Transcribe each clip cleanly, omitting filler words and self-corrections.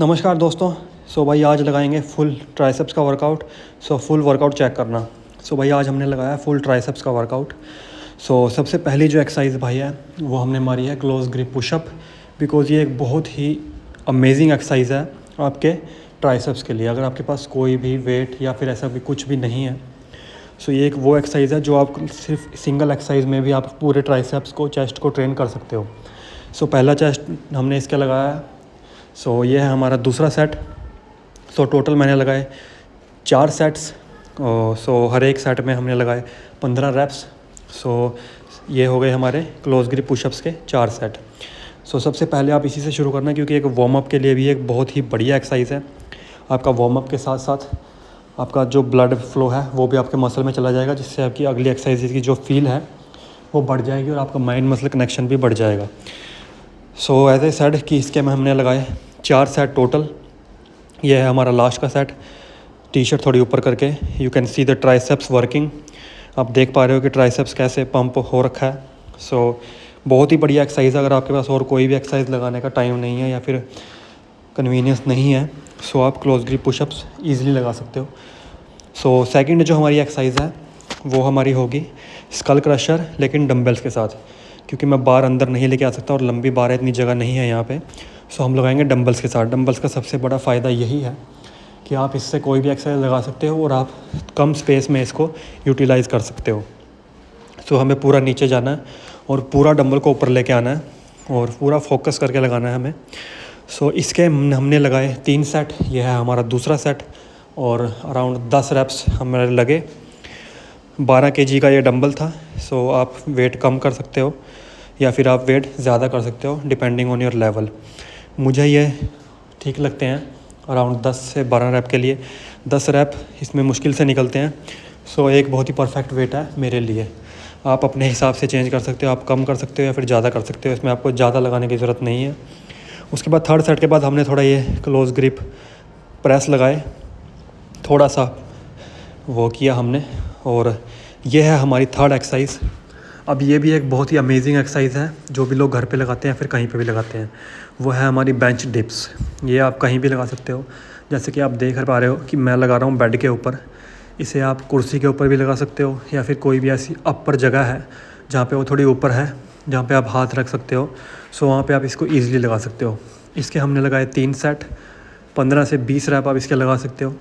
नमस्कार दोस्तों। भाई आज लगाएंगे फुल ट्राइसेप्स का वर्कआउट। फुल वर्कआउट चेक करना। भाई आज हमने लगाया फुल ट्राइसेप्स का वर्कआउट। सबसे पहली जो एक्सरसाइज भाई है वो हमने मारी है क्लोज ग्रिप पुशअप, बिकॉज़ ये एक बहुत ही अमेजिंग एक्सरसाइज है आपके ट्राइसेप्स के लिए। अगर आपके पास कोई भी वेट या फिर ऐसा भी कुछ भी नहीं है, ये एक वो एक्सरसाइज है जो आप सिर्फ सिंगल एक्सरसाइज में भी आप पूरे ट्राइसेप्स को, चेस्ट को ट्रेन कर सकते हो। पहला चेस्ट हमने इसका लगाया। ये है हमारा दूसरा सेट। टोटल मैंने लगाए 4 सेट्स। हर एक सेट में हमने लगाए 15 रेप्स। ये हो गए हमारे क्लोज ग्रिप पुशअप्स के 4 सेट। सबसे पहले आप इसी से शुरू करना, क्योंकि एक वार्म अप के लिए भी एक बहुत ही बढ़िया एक्सरसाइज है। आपका वार्म अप के साथ साथ आपका जो ब्लड फ्लो है वो भी आपके मसल में चला जाएगा, जिससे आपकी अगली एक्सरसाइज की जो फील है वो बढ़ जाएगी और आपका माइंड मसल कनेक्शन भी बढ़ जाएगा। एज ए सेट कि इसके में हमने लगाए 4 सेट टोटल। ये है हमारा लास्ट का सेट। टी शर्ट थोड़ी ऊपर करके you can see the triceps working. आप देख पा रहे हो कि ट्राइसेप्स कैसे पंप हो रखा है। बहुत ही बढ़िया एक्सरसाइज। अगर आपके पास और कोई भी एक्सरसाइज लगाने का टाइम नहीं है या फिर कन्वीनियंस नहीं है, आप क्लोज ग्रिप पुशअप्स ईजिली लगा सकते हो। सेकंड जो हमारी एक्सरसाइज है वो हमारी होगी स्कल क्रशर, लेकिन डंबल्स के साथ, क्योंकि मैं बार अंदर नहीं लेके आ सकता और लंबी बार है, इतनी जगह नहीं है यहाँ पे। हम लगाएंगे डंबल्स के साथ। डंबल्स का सबसे बड़ा फ़ायदा यही है कि आप इससे कोई भी एक्सरसाइज लगा सकते हो और आप कम स्पेस में इसको यूटिलाइज़ कर सकते हो। हमें पूरा नीचे जाना है और पूरा डंबल को ऊपर लेके आना है और पूरा फोकस करके लगाना है हमें। इसके हमने लगाए 3 सेट। यह है हमारा दूसरा सेट और अराउंड 10 रेप्स हमारे लगे। 12 kg का ये डंबल था। आप वेट कम कर सकते हो या फिर आप वेट ज़्यादा कर सकते हो, डिपेंडिंग ऑन योर लेवल। मुझे ये ठीक लगते हैं अराउंड 10 से 12 रैप के लिए। 10 रैप इसमें मुश्किल से निकलते हैं। एक बहुत ही परफेक्ट वेट है मेरे लिए। आप अपने हिसाब से चेंज कर सकते हो, आप कम कर सकते हो या फिर ज़्यादा कर सकते हो। इसमें आपको ज़्यादा लगाने की ज़रूरत नहीं है। उसके बाद थर्ड सेट के बाद हमने थोड़ा ये क्लोज ग्रिप प्रेस लगाए, थोड़ा सा वो किया हमने, और ये है हमारी थर्ड एक्सरसाइज। अब ये भी एक बहुत ही अमेजिंग एक्सरसाइज है जो भी लोग घर पे लगाते हैं फिर कहीं पे भी लगाते हैं। वो है हमारी बेंच डिप्स। ये आप कहीं भी लगा सकते हो। जैसे कि आप देख पा रहे हो कि मैं लगा रहा हूँ बेड के ऊपर। इसे आप कुर्सी के ऊपर भी लगा सकते हो या फिर कोई भी ऐसी अपर जगह है जहाँ पे वो थोड़ी ऊपर है, जहाँ पे आप हाथ रख सकते हो। वहाँ पे आप इसको ईज़िली लगा सकते हो। इसके हमने लगाए 3 सेट। 15 से 20 रैप आप इसके लगा सकते हो,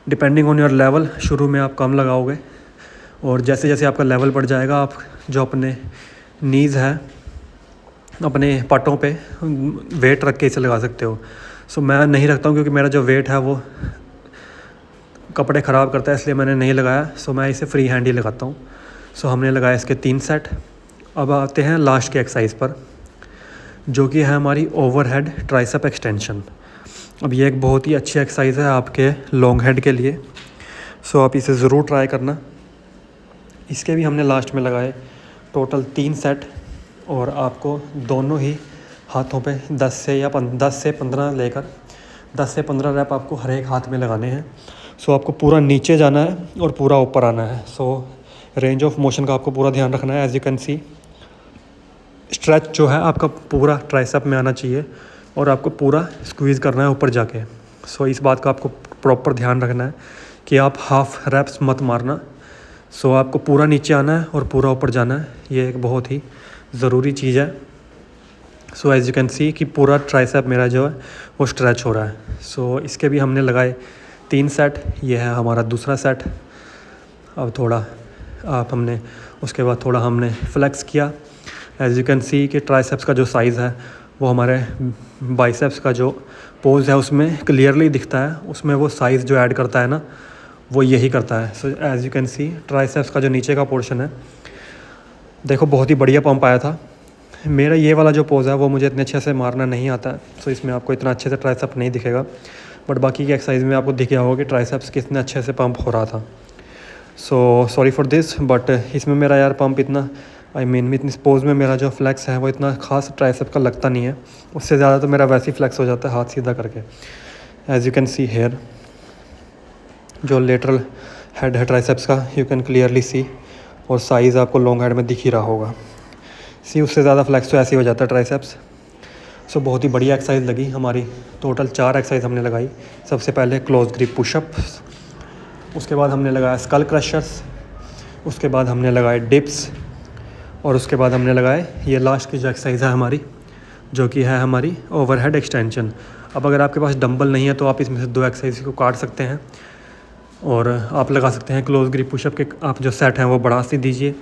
डिपेंडिंग ऑन योर लेवल। शुरू में आप कम लगाओगे और जैसे जैसे आपका लेवल बढ़ जाएगा आप जो अपने नीज़ है, अपने पटों पे वेट रख के इसे लगा सकते हो। मैं नहीं रखता हूँ क्योंकि मेरा जो वेट है वो कपड़े ख़राब करता है, इसलिए मैंने नहीं लगाया। मैं इसे फ्री हैंड ही लगाता हूँ। हमने लगाया इसके 3 सेट। अब आते हैं लास्ट के एक्सरसाइज पर, जो कि है हमारी ओवरहेड ट्राइसेप एक्सटेंशन। अब ये एक बहुत ही अच्छी एक्सरसाइज है आपके लॉन्ग हेड के लिए। आप इसे ज़रूर ट्राई करना। इसके भी हमने लास्ट में लगाए टोटल 3 सेट और आपको दोनों ही हाथों पे 10 से 15 लेकर 10 से 15 रैप आपको हर एक हाथ में लगाने हैं। आपको पूरा नीचे जाना है और पूरा ऊपर आना है। रेंज ऑफ मोशन का आपको पूरा ध्यान रखना है। As you can see, stretch जो है आपका पूरा ट्राइसेप में आना चाहिए और आपको पूरा स्क्वीज़ करना है ऊपर जाके। इस बात का आपको प्रॉपर ध्यान रखना है कि आप हाफ रैप्स मत मारना। आपको पूरा नीचे आना है और पूरा ऊपर जाना है। ये एक बहुत ही ज़रूरी चीज़ है। एज यू कैन सी कि पूरा ट्राइसेप मेरा जो है वो स्ट्रेच हो रहा है। इसके भी हमने लगाए 3 सेट। ये है हमारा दूसरा सेट। अब थोड़ा हमने उसके बाद थोड़ा हमने फ्लेक्स किया। एज यू कैन सी कि ट्राइसेप्स का जो साइज़ है वो हमारे बाइसेप्स का जो पोज है उसमें क्लियरली दिखता है। उसमें वो साइज़ जो ऐड करता है ना, वो यही करता है। As you can see triceps का जो नीचे का पोर्शन है, देखो बहुत ही बढ़िया पंप आया था। मेरा ये वाला जो पोज़ है वो मुझे इतने अच्छे से मारना नहीं आता है। इसमें आपको इतना अच्छे से ट्राइसेप नहीं दिखेगा, बट बाकी की एक्सरसाइज में आपको दिख गया होगा कि ट्राइसेप्स कितने अच्छे से पंप हो रहा था। सॉरी फॉर दिस, बट इसमें मेरा यार पंप इतना इस पोज़ में मेरा जो फ्लैक्स है वो इतना खास ट्राइसेप का लगता नहीं है। उससे ज़्यादा तो मेरा वैसे ही फ्लैक्स हो जाता है हाथ सीधा करके। As you can see here, जो लेटरल हेड है ट्राइसेप्स का, यू कैन क्लियरली सी, और साइज़ आपको लॉन्ग हेड में दिख ही रहा होगा। उससे ज़्यादा फ्लैक्स तो ऐसे ही हो जाता है ट्राइसेप्स। सो बहुत ही बढ़िया एक्सरसाइज लगी हमारी। टोटल 4 एक्सरसाइज हमने लगाई। सबसे पहले क्लोज ग्रिप पुशअप, उसके बाद हमने लगाया स्कल क्रशर्स, उसके बाद हमने लगाए डिप्स, और उसके बाद हमने लगाए ये लास्ट की जो एक्सरसाइज है हमारी, जो कि है हमारी ओवरहेड एक्सटेंशन। अब अगर आपके पास डंबल नहीं है तो आप इसमें से 2 एक्सरसाइज को काट सकते हैं और आप लगा सकते हैं क्लोज ग्रिप पुशअप के आप जो सेट हैं वो बढ़ा सी दीजिए,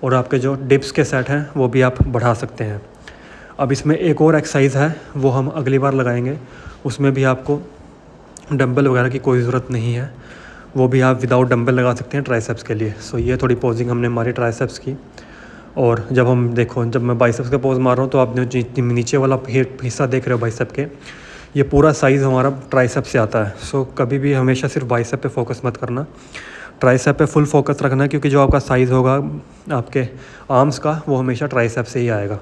और आपके जो डिप्स के सेट हैं वो भी आप बढ़ा सकते हैं। अब इसमें एक और एक्सरसाइज है, वो हम अगली बार लगाएंगे। उसमें भी आपको डंबल वगैरह की कोई ज़रूरत नहीं है, वो भी आप विदाउट डंबल लगा सकते हैं ट्राइसेप्स के लिए। सो ये थोड़ी पोजिंग हमने मारी ट्राइसेप्स की। और जब हम देखो, जब मैं बाइसेप्स का पोज मार रहा हूँ तो आपने नीचे वाला हिस्सा देख रहे हो बाइसेप के, ये पूरा साइज़ हमारा ट्राइसेप से आता है। सो कभी भी हमेशा सिर्फ बाइसेप पे फोकस मत करना, ट्राइसेप पे फुल फोकस रखना, क्योंकि जो आपका साइज़ होगा आपके आर्म्स का वो हमेशा ट्राइसेप से ही आएगा।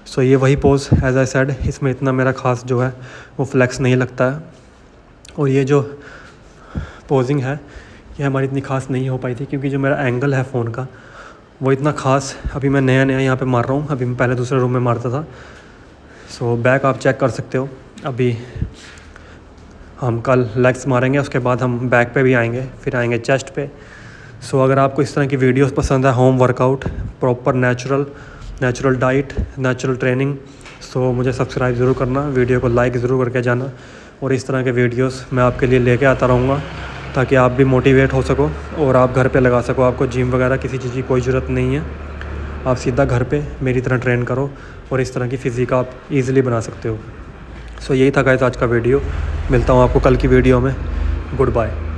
सो ये वही पोज एज आई सेड, इसमें इतना मेरा खास जो है वो फ्लेक्स नहीं लगता है, और ये जो पोजिंग है ये हमारी इतनी खास नहीं हो पाई थी क्योंकि जो मेरा एंगल है फ़ोन का वो इतना खास, अभी मैं नया यहाँ पे मार रहा हूँ, अभी मैं पहले दूसरे रूम में मारता था। सो बैक आप चेक कर सकते हो। अभी हम कल लेग्स मारेंगे, उसके बाद हम बैक पे भी आएंगे, फिर आएंगे चेस्ट पे। सो अगर आपको इस तरह की वीडियोस पसंद है, home workout, proper natural diet, natural training, so मुझे सब्सक्राइब ज़रूर करना, वीडियो को लाइक ज़रूर करके जाना, और इस तरह के वीडियोस मैं आपके लिए लेके आता रहूँगा ताकि आप भी मोटिवेट हो सको और आप घर पे लगा सको। आपको जिम वगैरह किसी चीज़ की कोई ज़रूरत नहीं है, आप सीधा घर पे मेरी तरह ट्रेन करो और इस तरह की फ़िज़िक आप ईज़िली बना सकते हो। सो यही था गाइस आज का वीडियो। मिलता हूँ आपको कल की वीडियो में। Good bye.